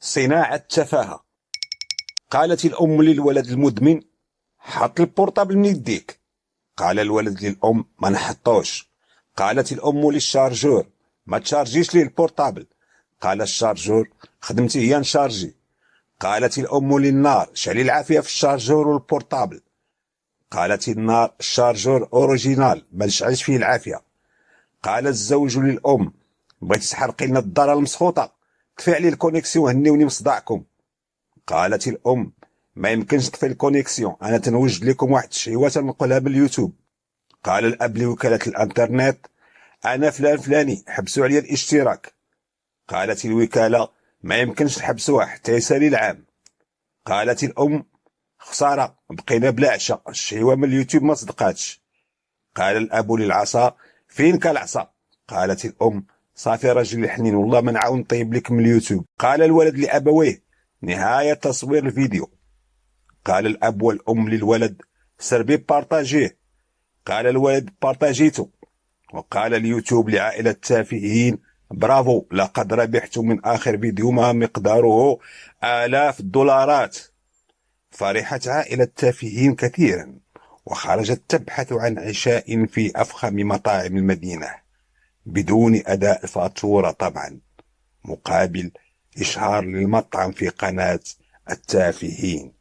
صناعة التفاهة. قالت الأم للولد المدمن: حط البورطابل من يديك. قال الولد للأم: ما نحطوش. قالت الأم للشارجور: ما تشارجيش ليه البورطابل. قال الشارجور: خدمتي هي نشارجي. قالت الأم للنار: شعلي العافية في الشارجور والبورطابل. قالت النار: الشارجور أوريجينال ما نشعلش فيه العافية. قال الزوج للأم: بغيتي تحرقي لنا الدار المسخوطة، طفي علي الكونيكسيون هنيوني مصدعكم. قالت الأم: ما يمكنش تطفي الكونيكسيون، أنا تنوجد لكم واحد الشهوة تنقلها باليوتيوب. قال الأب لوكالة الانترنت: أنا فلان فلاني، حبسوا عليا الاشتراك. قالت الوكالة: ما يمكنش تحبسوها حتى يسالي العام. قالت الأم: خسارة، بقينا بلا عشاء، الشهوة من اليوتيوب ما صدقاتش. قال الأب للعصا: فين كالعصا؟ قالت الأم: صافي راجل الحنين، والله ما نعاون نطيب لك من اليوتيوب. قال الولد لأبويه: نهاية تصوير الفيديو. قال الأب والأم للولد: سربي بارطاجيه. قال الولد: بارطاجيتو. وقال اليوتيوب لعائلة التافهين: برافو، لقد ربحت من آخر فيديو ما مقداره آلاف الدولارات. فرحت عائلة التافهين كثيرا، وخرجت تبحث عن عشاء في أفخم مطاعم المدينة بدون أداء فاتورة طبعا، مقابل إشهار للمطعم في قناة التافهين.